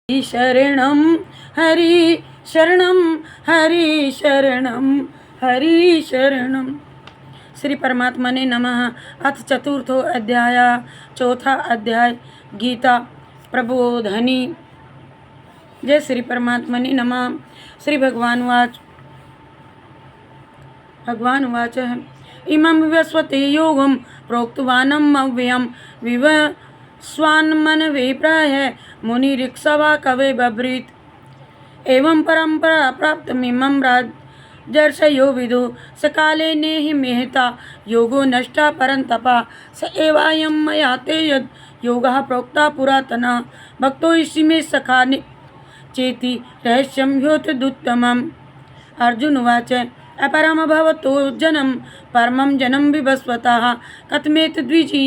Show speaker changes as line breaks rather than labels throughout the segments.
शरणं हरि शरणं हरि शरणं हरि शरणं। श्री परमात्मा ने नमः। अथ चतुर्थो अध्याय, चौथा अध्याय गीता प्रबोधनी। जय श्री परमात्मा ने नमः। श्री भगवान उवाच इमं विवस्वते योगं प्रोक्तवानम् अव्ययं विवस्वान्मनवे प्राह मुनिरिक्सवा कवे बभ्रीत्। एवं परंपरा प्राप्तमिमं राजर्षयो विदु सकाले नेहि मेहता योगो नष्टा परन्तपा स एवायं मया ते यद् योगः प्रोक्ता पुरातनः भक्तो इष्टिमे सखा चेति रहस्यं ह्योतदुत्तमम्। अर्जुन उवाच अपरम भवतो जनं परमं जनं विवस्वतः कथमेतद्विजी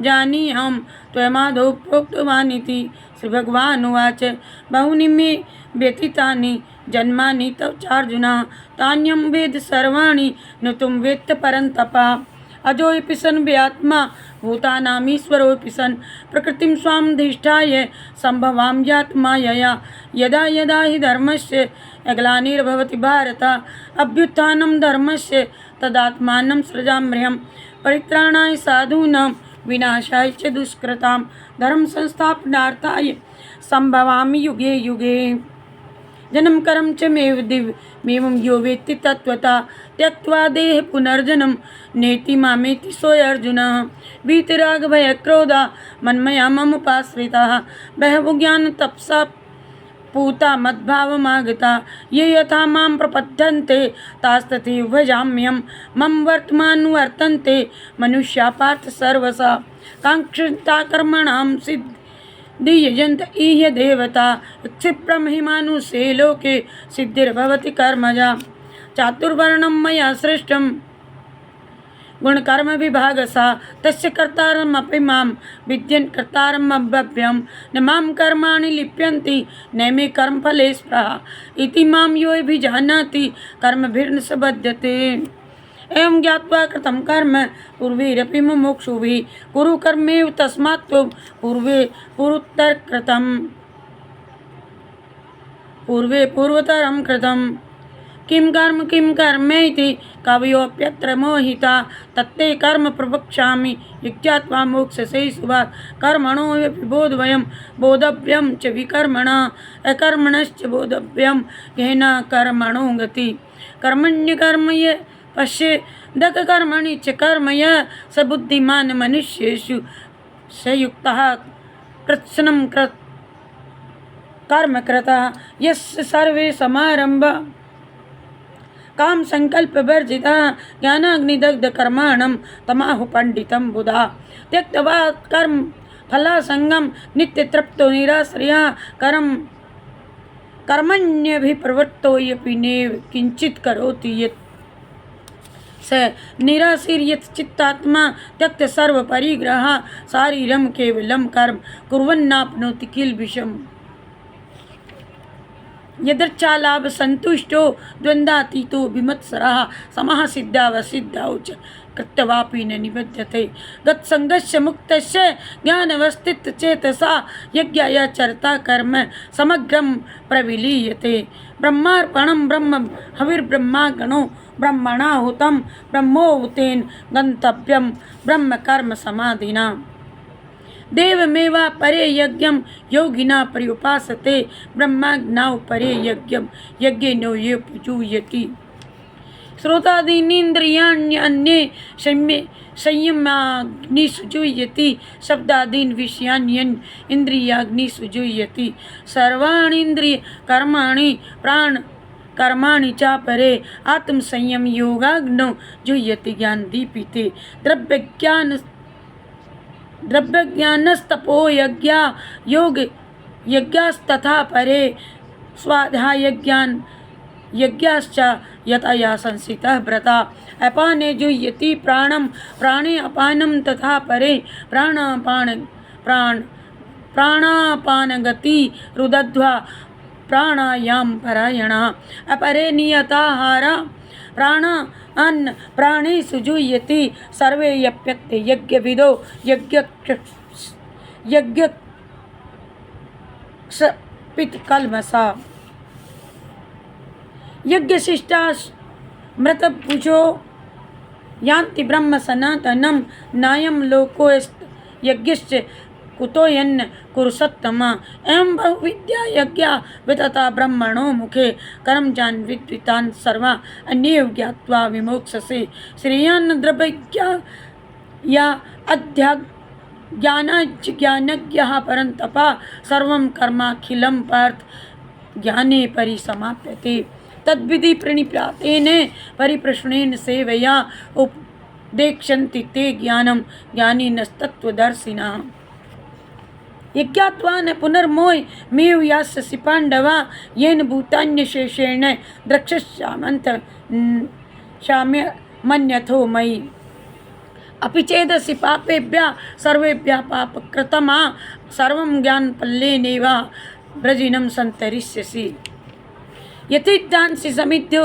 जानीयां त्वमादौ प्रोक्तवानिति। श्री भगवान् उवाच बहूनि मे व्यतीतानि जन्मानि तव चार्जुन तान्यं वेद सर्वाणि न त्वं वेत्त परन्तपः। अजोऽपि सन् व्यात्मा भूतानामीश्वरोऽपि सन् प्रकृतिं स्वामधिष्ठाय सम्भवाम्यात्मायया यदा यदा हि धर्मस्य ग्लानिर्भवति भारत अभ्युत्थानं धर्मस्य तदात्मानं सृजाम्यहं परित्राणाय साधूनां विनाशाय च दुष्कृतां धर्म संस्थापनार्थाय संभवामि युगे युगे। जन्म कर्म च मेवं यो वेत्ति तत्त्वता त्यक्त्वा देह पुनर्जन्म नेति मामेति सोऽय अर्जुनः। वीतराग भय क्रोधा मन्मया ममुपाश्रिताः बहवो ज्ञान तपसा पूता मद्भावमागता ये यथा मां प्रपद्यन्ते तास्तथैव भजाम्यहं मम वर्तमानुवर्तन्ते मनुष्या पार्थ सर्वसा काङ्क्षन्ता कर्मणां सिद्धिर्यजन्त इह देवता क्षिप्रं हि मानुषे लोके सिद्धिर्भवति कर्मजा। चातुर्वर्णं मया सृष्टं गुणकर्म विभागसा तस्य कर्तारमपि मां विद्यन् कर्तारम् अव्यव्यं न मां कर्माणि लिप्यन्ति न मे कर्मफले स्पृहा इति मां योऽभिजानाति कर्मभिर्न स बध्यते। एवं ज्ञात्वा कृतं कर्म पूर्वैरपि मुमुक्षुभिः कुरु कर्मेव तस्मात् त्वं पूर्वतरं कृतं किं कर्मेति कवयोऽप्यत्र मोहिता तत्ते कर्म प्रवक्ष्यामि यज्ञात्वा मोक्षसे शुभात् कर्मणोऽपि बोधव्यं च विकर्मणा अकर्मणश्च बोधव्यं गहना कर्मणो गति कर्मण्यकर्म ये पश्येदक कर्मणि च कर्म यः स बुद्धिमान् मनुष्येषु स युक्तः कृत्स्नं कर्म कृतः यस्य सर्वे समारम्भा काम संकल्प वर्जिता ज्ञानाग्निदग्ध कर्माणं तमाहु पंडितं बुधा त्यक्त्वा कर्म फलासंगं नित्यतृप्तो निराश्रया कर्मण्यभिप्रवृत्तोऽपि नैव किंचित् करोति यत् स निराशीर्यत् चित्तात्मा त्यक्त सर्वपरिग्रह शारीरं केवलं कर्म कुर्वन्नाप्नोति किल्बिषम्। यदृच्छालाभ संतुष्टो द्वन्द्वातीतो विमत्सरः समः सिद्धावसिद्धौ च कृत्वापि न निबध्यते गत्सङ्गस्य मुक्तस्य ज्ञानवस्थितचेतसा यज्ञायाचरता कर्म समग्रं प्रविलीयते। ब्रह्मार्पणं ब्रह्म हविर्ब्रह्मागणो ब्रह्मणाहुतं ब्रह्मोहुतेन गन्तव्यं ब्रह्म कर्म समाधिना देवमेवा परे यज्ञं योगिना पर्युपासते ब्रह्माज्ञाव परे यज्ञं यज्ञेनो ये पूजयति। श्रोतादीनीन्द्रियाण्यन्ये संयमाग्निषु जुह्यति शब्दादीन् विषयान्यन् इन्द्रियाग्निषु जुह्यति। सर्वाणीन्द्रिय कर्माणि प्राण कर्माणि च परे आत्मसंयम योगाग्नौ जुह्यति ज्ञानदीपिते। द्रव्यज्ञानस्तपो यज्ञा योग यज्ञास्तथा परे स्वाध्याय यज्ञाश्च यतया संसितः व्रता अपाने जुह्यति प्राणं प्राणे अपानं तथा परे प्राणापानगति रुदध्वा प्राणायाम परायणः अपरे नियताहारा प्राण अन्न प्राणेषु जुह्यति सर्वेऽप्यक्ते यज्ञविदो पित कलमसा यज्ञ शिष्टा मृत पूजो यान्ति ब्रह्म सनातनम नायम लोको यज्ञश्च कुतो यन्न कुरुसत्तमा एवं बहुविद्या यज्ञा वितता ब्रह्मणो मुखे कर्म जान विद्वितान सर्वा अन्ये ज्ञात्वा विमोक्षसे श्रेयान् द्रव्यज्ञा या अध्या ज्ञानज्ञानज्ञः परन्तपा सर्वं कर्माखिलं पार्थ ज्ञाने परिसमाप्यते तद्विधि प्रणिपातेन परिप्रश्नेन सेवया उपदेक्षन्ति ते ज्ञानं ज्ञानिनस्तत्त्वदर्शिनः यज्ञात्वा न पुनर्मोहमेव यास्यसि पाण्डवा येन भूतान्यशेषेण द्रक्ष्यामन्त शाम्य मन्यथो मयि अपि चेदसि पापेभ्यः सर्वेभ्यः पापकृतमा सर्वं ज्ञानपल्लेनैव व्रजिनं सन्तरिष्यसि यतिज्ञानसि समित्यो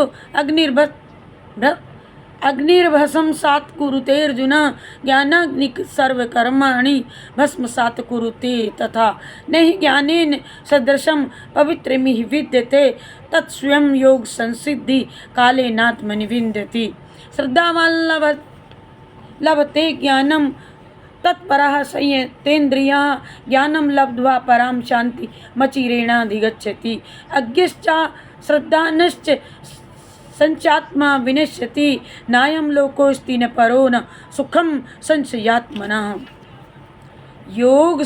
अग्निर्भस्म सात् कुरुते अर्जुन ज्ञानाग्निक सर्वकर्माणि भस्मसात् कुरुते तथा न हि ज्ञानेन सदृशं पवित्रमिह विद्यते तत्स्वयं योग संसिद्धि कालेनात्मनि विन्दति श्रद्धावान् लभते ज्ञानं तत्परः संयतेन्द्रियः ज्ञानं लब्ध्वा परां शान्ति मचिरेणाधिगच्छति अज्ञश्च श्रद्धानश्च संचात्मा विनश्यति नायं लोकोऽस्ति न परो न सुखं संशयात्मनः योग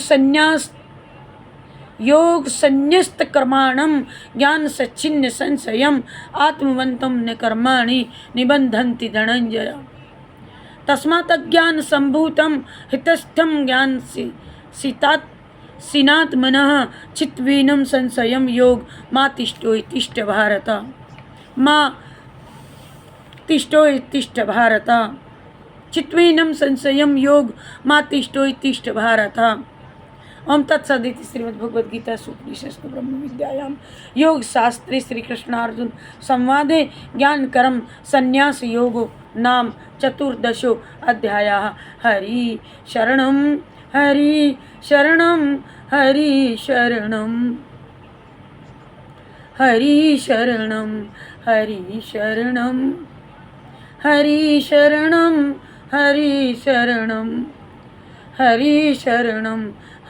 संन्यस्त कर्माणं ज्ञान सच्छिन्न संशयम् आत्मवन्तं न कर्माणि निबन्धन्ति धनञ्जय तस्मात् अज्ञान संभूतं हितस्थं ज्ञान सिनात्मनः चित्वीनं संशयं योग मा तिष्ठो तिष्ठ भारत मा तिष्ठो तिष्ठ भारत चित्वीनं संशयं योग मा तिष्ठो तिष्ठ भारत ओम तत्सदिति श्रीमद्भगवद्गीता उपनिषत्सु ब्रह्म विद्यायां योग शास्त्रे श्री कृष्णार्जुन संवादे ज्ञान कर्म संन्यास योगो नाम चतुर्दशो अध्यायः हरि शरणं हरि शरणं हरि शरणं हरि शरणं हरि शरणं हरि शरणं हरि शरणं हरि शरणं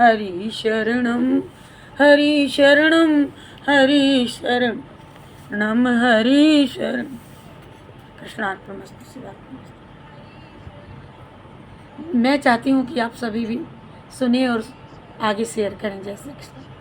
हरि शरणं हरि शरणं हरि शरणं हरि शरण कृष्णार्पणमस्तु शिवार्पणमस्तु। मैं चाहती हूँ कि आप सभी भी सुने और आगे शेयर करें। जय श्री कृष्ण।